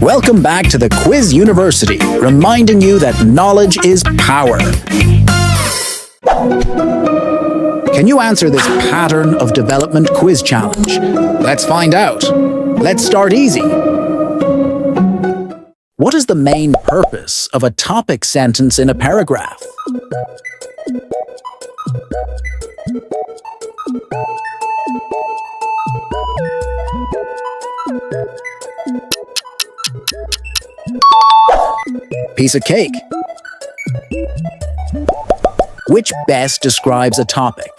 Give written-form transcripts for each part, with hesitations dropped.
Welcome back to the Quiz University, reminding you that knowledge is power. Can you answer this pattern of development quiz challenge? Let's find out. Let's start easy. What is the main purpose of a topic sentence in a paragraph? Piece of cake. Which best describes a topic?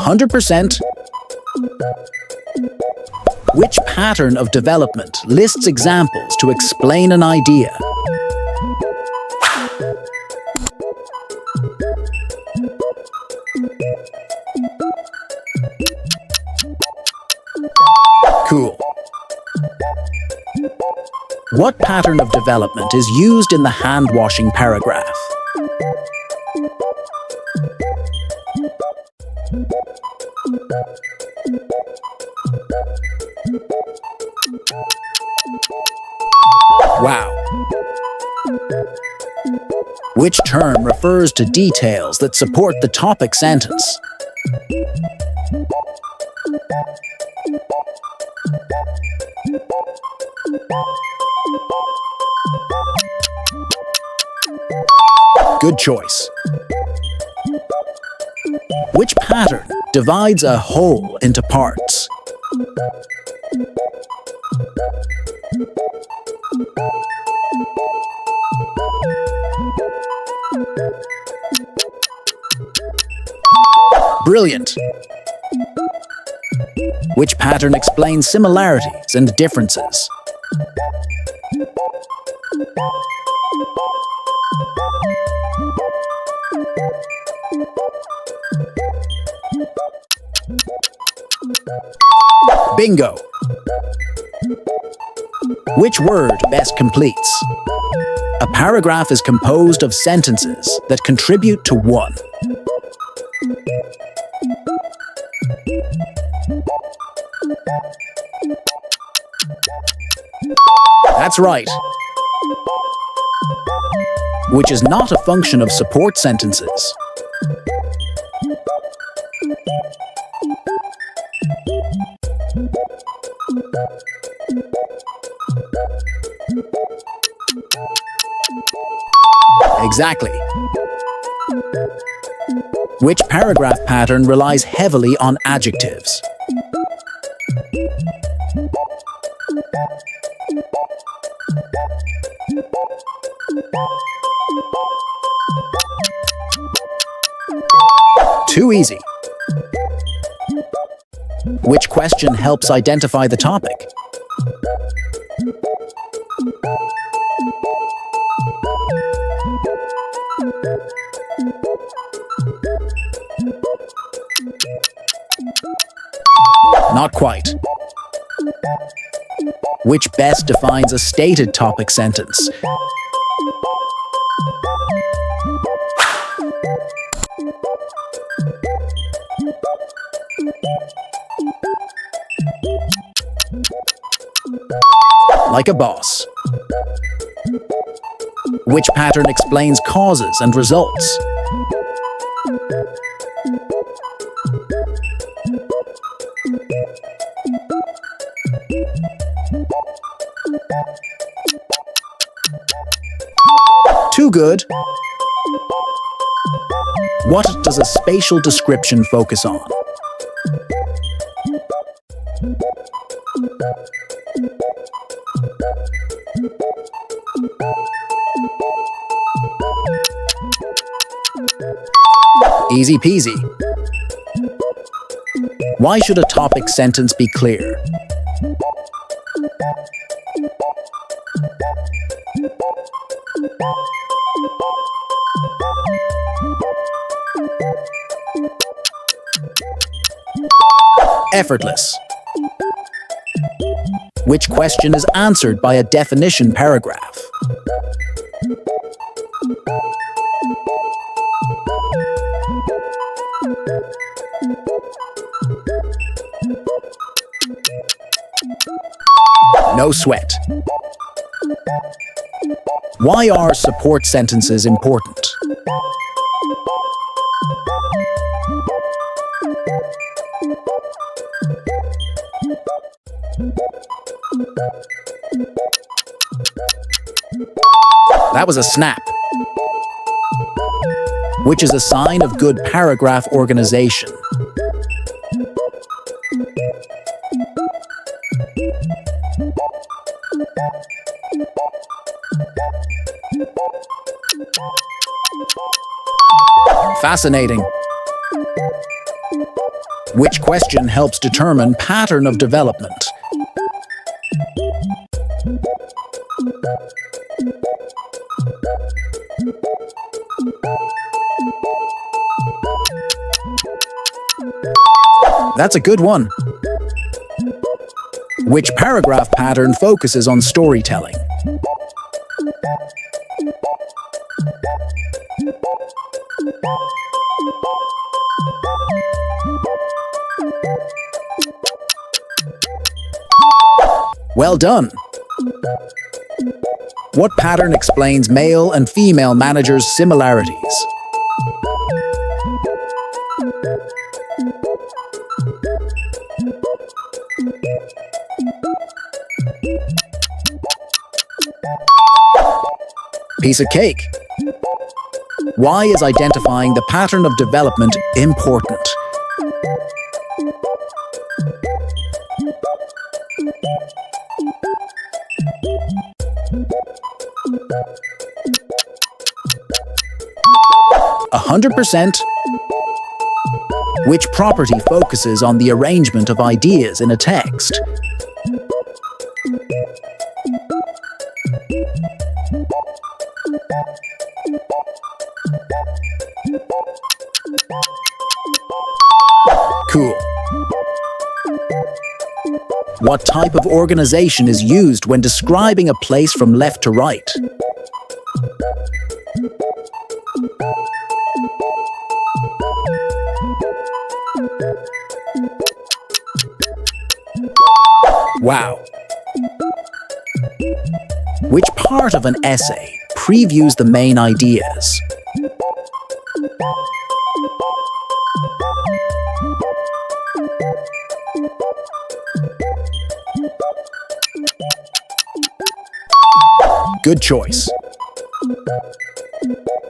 %. Which pattern of development lists examples to explain an idea? Cool. What pattern of development is used in the hand-washing paragraph? Wow. Which term refers to details that support the topic sentence? Good choice. Which pattern divides a whole into parts? Brilliant. Which pattern explains similarities and differences? Bingo! Which word best completes? A paragraph is composed of sentences that contribute to one. That's right. Which is not a function of support sentences. Exactly. Which paragraph pattern relies heavily on adjectives? Too easy. Which question helps identify the topic? Not quite. Which best defines a stated topic sentence? Like a boss. Which pattern explains causes and results? Too good. What does a spatial description focus on? Easy peasy. Why should a topic sentence be clear? Effortless. Which question is answered by a definition paragraph? No sweat. Why are support sentences important? That was a snap, which is a sign of good paragraph organization. Fascinating. Which question helps determine pattern of development? That's a good one. Which paragraph pattern focuses on storytelling? Well done. What pattern explains male and female managers' similarities? Piece of cake. Why is identifying the pattern of development important? %. Which property focuses on the arrangement of ideas in a text? Cool. What type of organization is used when describing a place from left to right? Wow. Which part of an essay previews the main ideas? Good choice.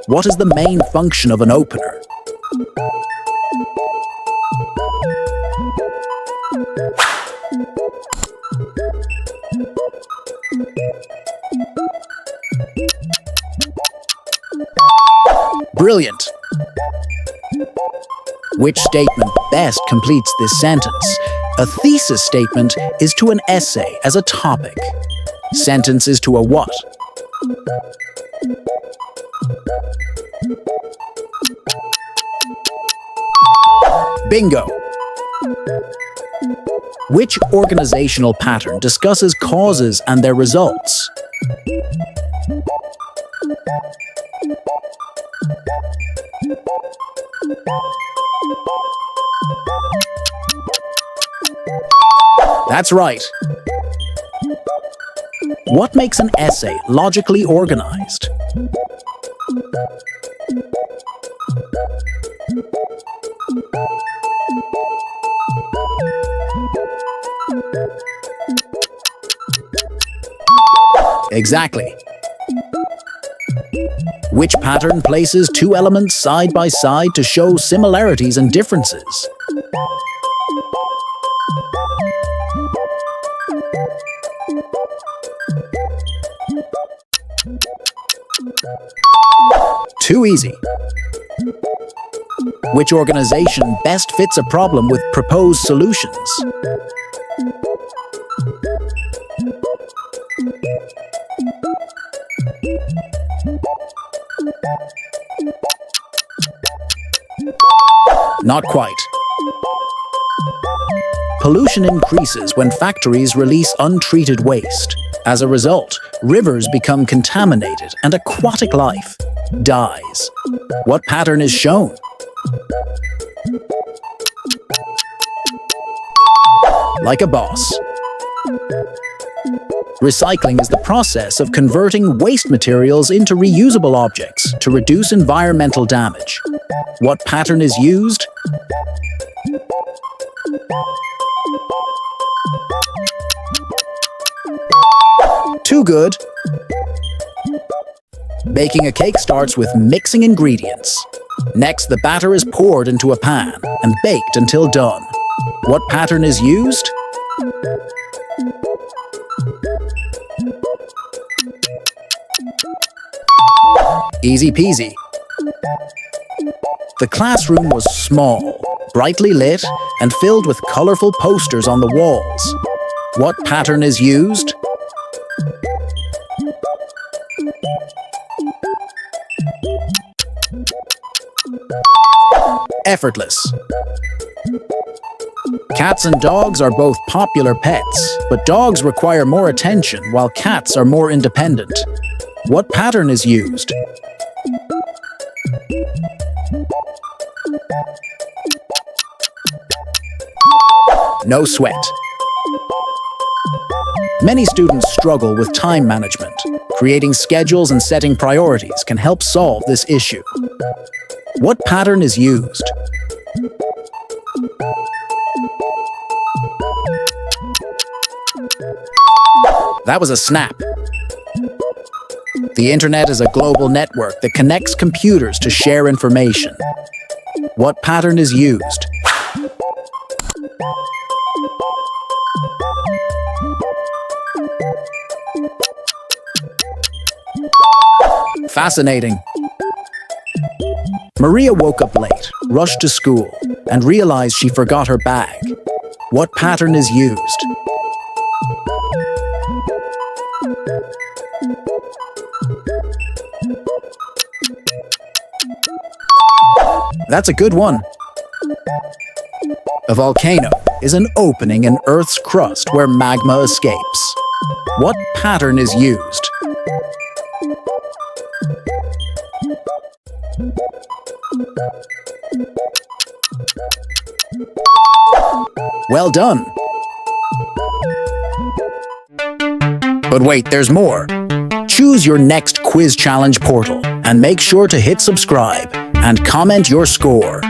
What is the main function of an opener? Brilliant. Which statement best completes this sentence? A thesis statement is to an essay as a topic. Sentence is to a what? Bingo! Which organizational pattern discusses causes and their results? That's right. What makes an essay logically organized? Exactly. Which pattern places two elements side by side to show similarities and differences? Too easy. Which organization best fits a problem with proposed solutions? Not quite. Pollution increases when factories release untreated waste. As a result, rivers become contaminated and aquatic life dies. What pattern is shown? Like a boss. Recycling is the process of converting waste materials into reusable objects to reduce environmental damage. What pattern is used? Too good. Baking a cake starts with mixing ingredients. Next, the batter is poured into a pan and baked until done. What pattern is used? Easy peasy. The classroom was small, brightly lit, and filled with colorful posters on the walls. What pattern is used? Effortless. Cats and dogs are both popular pets, but dogs require more attention while cats are more independent. What pattern is used? No sweat. Many students struggle with time management. Creating schedules and setting priorities can help solve this issue. What pattern is used? That was a snap. The internet is a global network that connects computers to share information. What pattern is used? Fascinating. Maria woke up late, rushed to school, and realized she forgot her bag. What pattern is used? That's a good one. A volcano is an opening in Earth's crust where magma escapes. What pattern is used? Well done. But wait, there's more. Choose your next quiz challenge portal and make sure to hit subscribe and comment your score.